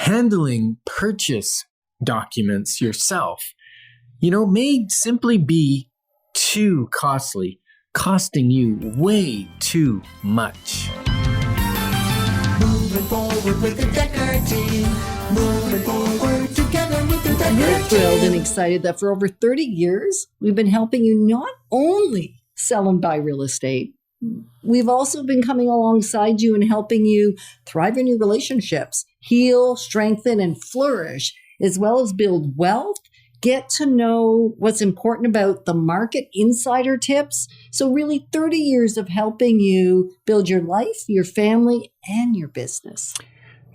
handling purchase documents yourself, may simply be too costly, costing you way too much. Moving forward with the Decker team. Moving forward together with the Decker We're team. thrilled and excited that for over 30 years, we've been helping you not only sell and buy real estate, we've also been coming alongside you and helping you thrive in your relationships, heal, strengthen, and flourish, as well as build wealth. Get to know what's important about the market, insider tips. So really 30 years of helping you build your life, your family, and your business.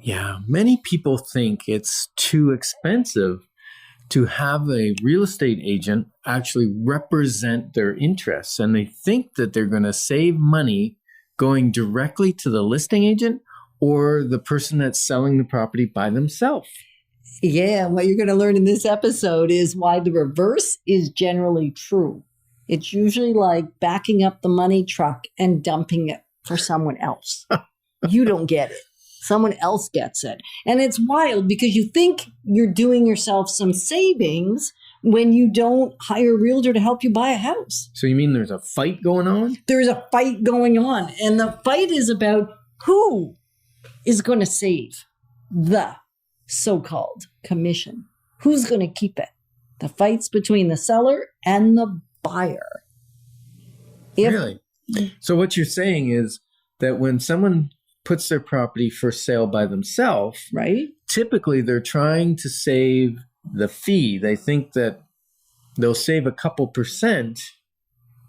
Yeah, many people think it's too expensive to have a real estate agent actually represent their interests. And they think that they're going to save money going directly to the listing agent or the person that's selling the property by themselves. Yeah, what you're going to learn in this episode is why the reverse is generally true. It's usually like backing up the money truck and dumping it for someone else. You don't get it. Someone else gets it. And it's wild because you think you're doing yourself some savings when you don't hire a realtor to help you buy a house. So you mean there's a fight going on? There's a fight going on. And the fight is about who is going to save the so-called commission. Who's going to keep it? The fight's between the seller and the buyer. Really? So what you're saying is that when someone puts their property for sale by themselves, right? Typically they're trying to save the fee. They think that they'll save a couple percent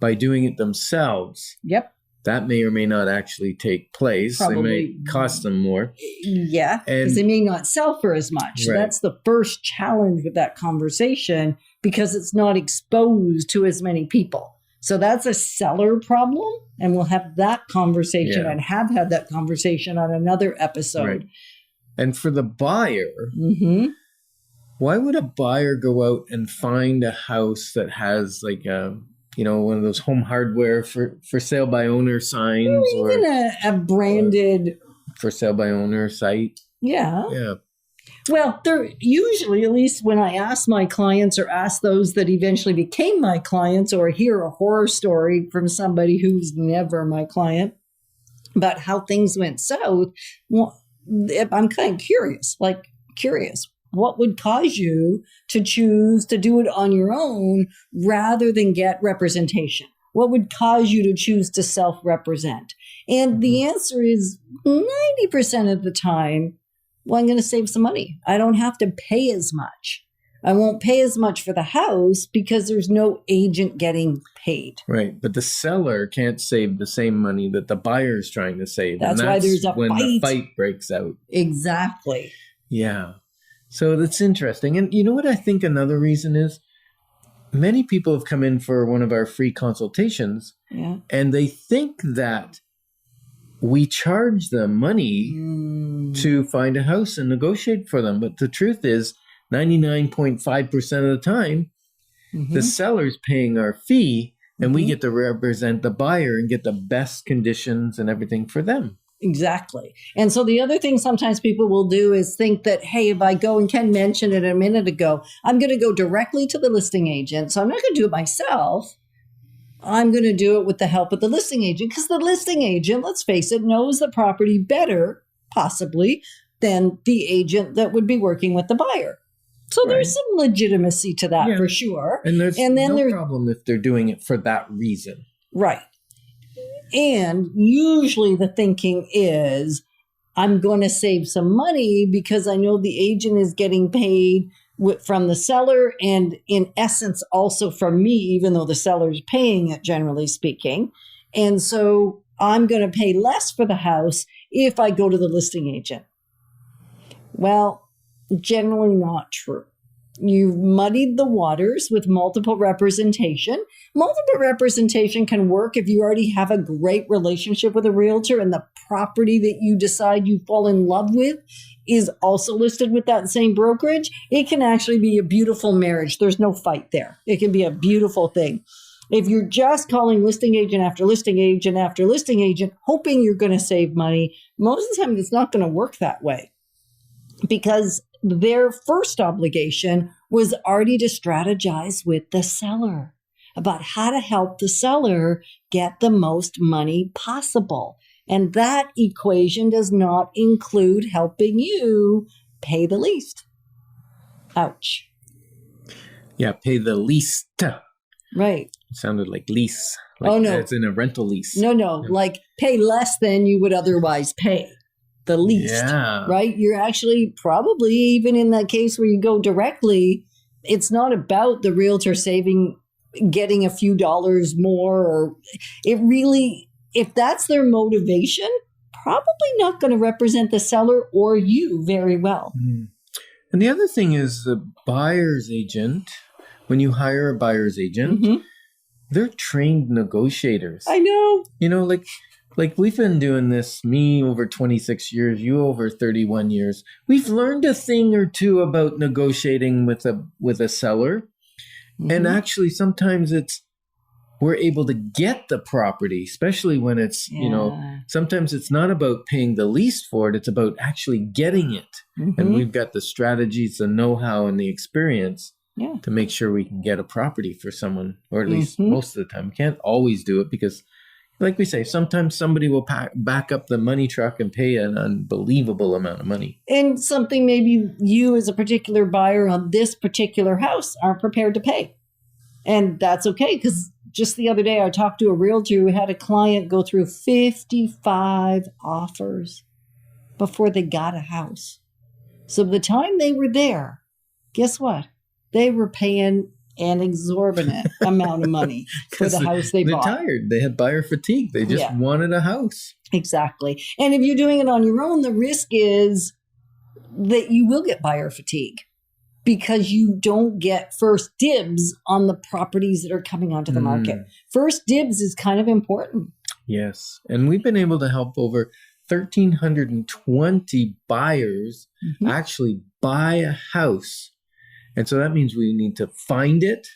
by doing it themselves. Yep. That may or may not actually take place. Probably. It may cost them more. Yeah, because they may not sell for as much. Right. That's the first challenge with that conversation because it's not exposed to as many people. So that's a seller problem. And we'll have that conversation and have had that conversation on another episode. Right. And for the buyer, Mm-hmm. why would a buyer go out and find a house that has like a, one of those home hardware for sale by owner signs Or even a branded for sale by owner site? Yeah. Yeah. Well, they're usually, at least when I ask my clients or ask those that eventually became my clients or hear a horror story from somebody who's never my client about how things went south, well, I'm kind of curious, what would cause you to choose to do it on your own rather than get representation? What would cause you to choose to self-represent? And the answer is 90% of the time, well, I'm going to save some money. I don't have to pay as much. I won't pay as much for the house because there's no agent getting paid. Right. But the seller can't save the same money that the buyer is trying to save. That's why there's a when fight. The fight breaks out. Exactly. Yeah. So that's interesting. And you know what I think another reason is? Many people have come in for one of our free consultations and they think that we charge them money to find a house and negotiate for them. But the truth is 99.5% of the time, the seller's paying our fee and we get to represent the buyer and get the best conditions and everything for them. Exactly. And so the other thing sometimes people will do is think that, hey, if I go, and Ken mentioned it a minute ago, I'm going to go directly to the listing agent. So I'm not going to do it myself. I'm going to do it with the help of the listing agent because the listing agent, let's face it, knows the property better, possibly, than the agent that would be working with the buyer. So there's some legitimacy to that for sure. And there's no problem if they're doing it for that reason. Right. And usually the thinking is, I'm going to save some money because I know the agent is getting paid from the seller and in essence also from me, even though the seller's paying it, generally speaking. And so I'm going to pay less for the house if I go to the listing agent. Well, generally not true. You've muddied the waters with multiple representation. Multiple representation can work if you already have a great relationship with a realtor and the property that you decide you fall in love with is also listed with that same brokerage. It can actually be a beautiful marriage. There's no fight there. It can be a beautiful thing. If you're just calling listing agent after listing agent after listing agent, hoping you're going to save money, most of the time it's not going to work that way. because their first obligation was already to strategize with the seller about how to help the seller get the most money possible. And that equation does not include helping you pay the least. Ouch. Yeah, pay the least. Right. It sounded like lease. Like, oh, no. It's in a rental lease. No, like pay less than you would otherwise pay. The least. Yeah. Right? You're actually probably, even in that case where you go directly, it's not about the realtor getting a few dollars more. Or it really, if that's their motivation, probably not going to represent the seller or you very well. Mm. And the other thing is the buyer's agent, when you hire a buyer's agent, they're trained negotiators. I know. You know, like we've been doing this, me over 26 years, you over 31 years. We've learned a thing or two about negotiating with a seller. And actually sometimes we're able to get the property, especially when it's, sometimes it's not about paying the least for it. It's about actually getting it. And we've got the strategies, the know-how, and the experience to make sure we can get a property for someone, or at least most of the time. We can't always do it because, like we say, sometimes somebody will back up the money truck and pay an unbelievable amount of money. And something maybe you as a particular buyer on this particular house aren't prepared to pay. And that's okay, because just the other day I talked to a realtor who had a client go through 55 offers before they got a house. So by the time they were there, guess what? They were paying an exorbitant amount of money for the house they bought. They're tired. They had buyer fatigue. They just wanted a house. Exactly. And if you're doing it on your own, the risk is that you will get buyer fatigue because you don't get first dibs on the properties that are coming onto the market. First dibs is kind of important. Yes. And we've been able to help over 1,320 buyers actually buy a house. And so that means we need to find it,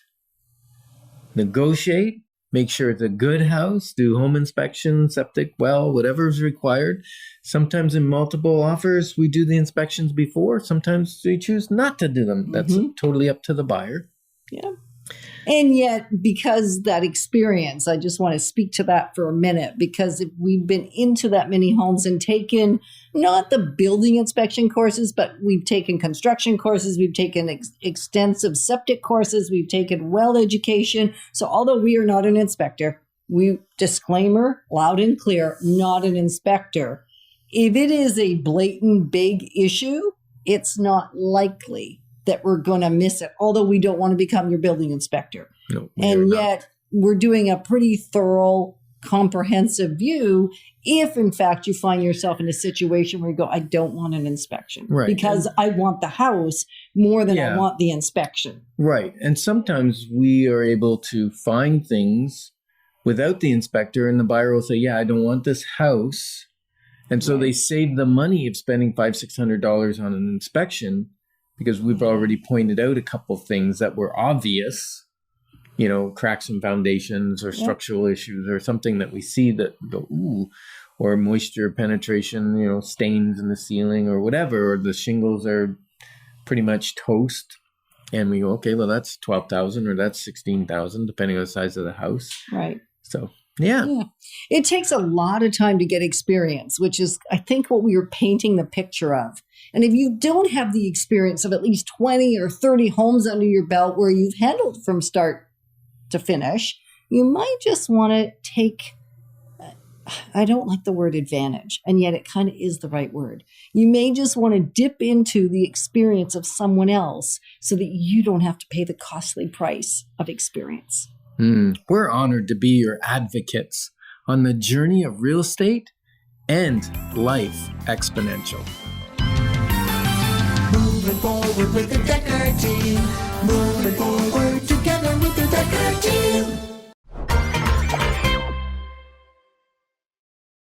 negotiate, make sure it's a good house, do home inspection, septic, well, whatever is required. Sometimes in multiple offers, we do the inspections before. Sometimes we choose not to do them. That's totally up to the buyer. Yeah. And yet, because that experience, I just want to speak to that for a minute, because if we've been into that many homes and taken not the building inspection courses, but we've taken construction courses, we've taken extensive septic courses, we've taken well education. So although we are not an inspector, we disclaimer, loud and clear, not an inspector. If it is a blatant big issue, it's not likely that we're going to miss it, although we don't want to become your building inspector. No, and yet we're doing a pretty thorough, comprehensive view if, in fact, you find yourself in a situation where you go, I don't want an inspection because I want the house more than I want the inspection. Right. And sometimes we are able to find things without the inspector, and the buyer will say, I don't want this house. And so they save the money of spending $500-$600 on an inspection, because we've already pointed out a couple things that were obvious, cracks in foundations or structural issues or something that we see that go, ooh, or moisture penetration, stains in the ceiling or whatever, or the shingles are pretty much toast. And we go, okay, well, that's $12,000 or that's $16,000, depending on the size of the house. Right. So, yeah. It takes a lot of time to get experience, which is, I think, what we were painting the picture of. And if you don't have the experience of at least 20 or 30 homes under your belt where you've handled from start to finish, you might just want to take, I don't like the word advantage, and yet it kind of is the right word. You may just want to dip into the experience of someone else so that you don't have to pay the costly price of experience. We're honored to be your advocates on the journey of real estate and life exponential. Moving forward with the Decker team. Moving forward.